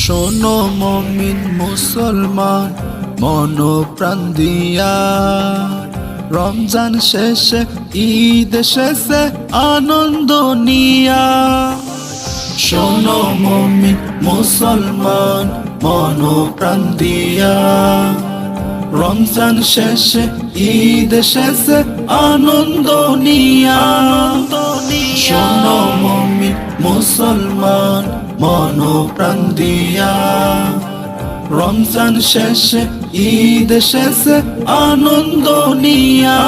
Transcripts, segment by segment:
শোনো মুমিন মুসলমান মন প্রাণ দিয়া, রমজান শেষে ঈদ শেষে আনন্দ নিয়া। শোনো মুমিন মুসলমান মন প্রাণ দিয়া, রমজান শেষে ঈদ শেষে আনন্দ নিয়া। শোনো মুমিন মুসলমান মন প্রাণ দিয়া, রমজান শেষে ঈদ শেষে আনন্দ নিয়া।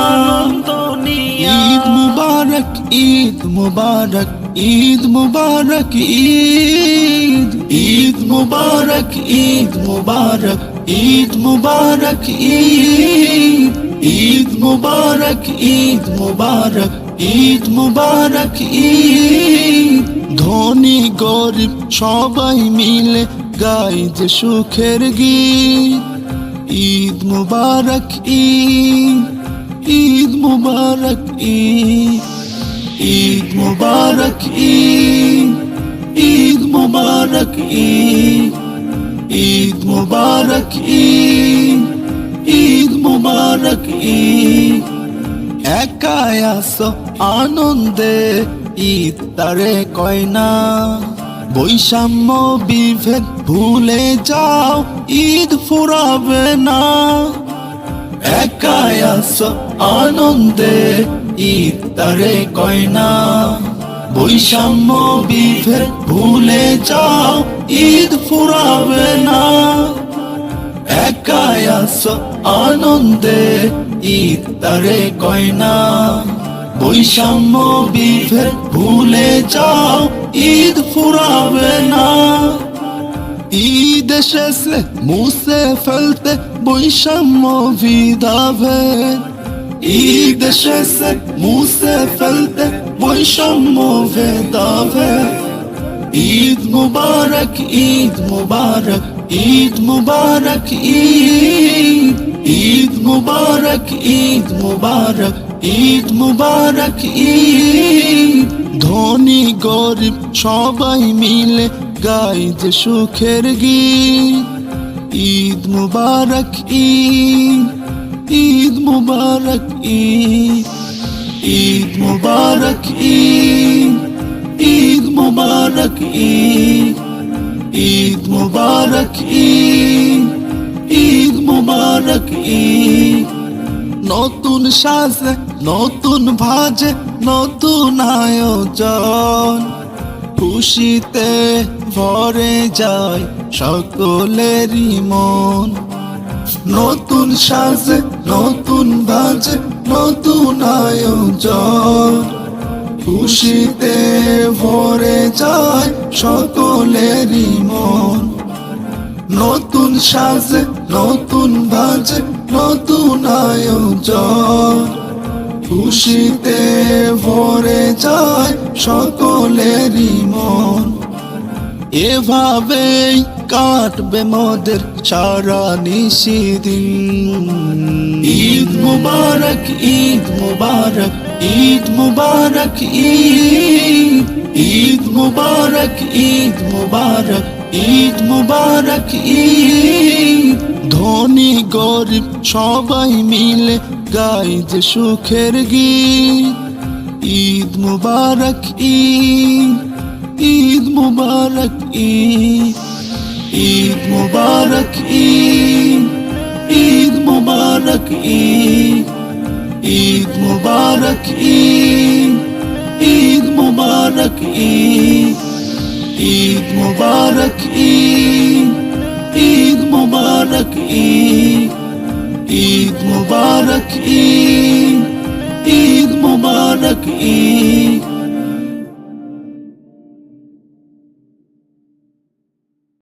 ঈদ মুবারক ঈদ মুবারক ঈদ মুবারক ঈদ, ঈদ মুবারক ঈদ মুবারক ঈদ মুবারক ঈদ, ঈদ মুবারক ঈদ মুবারক ঈদ মুবারক ঈদ। ধনী গরিব সবাই মিলে গাই যে সুখের গীত। ঈদ মুবারক ঈদ, ঈদ মুবারক ঈদ, ঈদ মুবারক ঈদ, ঈদ মুবারক ঈদ, ঈদ মুবারক ঈদ, ঈদ মুবারক ঈদ। একাই আসো আনন্দে ঈদ তারে কয় না, বৈষম্য বিভেদ ভুলে যাও ঈদ ফুরাবে না। একাই আসো আনন্দে ঈদ তারে কয় না, বৈষম্য বিভেদ ভুলে যাও ঈদ ফুরাবে না। একাই আসো আনন্দে ঈদ তারে কয় না, বৈষম্য বিভেদ ভুলে যাও ঈদ ফুরাবে না। ঈদ শেষে মুছে ফেলতে বৈষম্য ভেদাভেদ, ঈদ শেষে মুছে ফেলতে বৈষম্য ভেদাভেদ। ঈদ মুবারক ঈদ মুবারক ঈদ মুবারক ঈদ, ঈদ মুবারক ঈদ মুবারক ঈদ মুবারক ঈদ। ধনী গরিব সবাই মিলে গাই যে সুখের গীত। ঈদ মুবারক ঈদ, ঈদ মুবারক ঈদ, ঈদ মুবারক ঈদ, ঈদ মুবারক ঈদ, ঈদ মুবারক ঈদ, ঈদ মুবারক ঈদ। নতুন সাজে নতুন ভাজে নতুন আয়োজন, খুশিতে ভরে যায় সকলেরই মন। নতুন সাজে নতুন ভাজে নতুন আয়োজন, খুশিতে ভরে যায় সকলেরই মন। নতুন সাজে নতুন ভাজে নতুন আয়োজন, খুশিতে ভরে যায় সকলেরই মন। এভাবেই কাটবে মোদের সারা নিশিদিন। ঈদ মুবারক ঈদ মুবারক ঈদ মুবারক ঈদ, ঈদ মুবারক ঈদ মুবারক ঈদ মুবারক ঈদ। ধনী গরিব সবাই মিলে গাই যে সুখের গীত। ঈদ মুবারক ঈদ, ঈদ মুবারক ঈদ, ঈদ মুবারক ঈদ, ঈদ মুবারক ঈদ, ঈদ মুবারক ঈদ, ঈদ মুবারক ঈদ, ঈদ মুবারক ঈদ, ঈদ মুবারক ঈদ, ঈদ মুবারক ঈদ, ঈদ মুবারক ঈদ।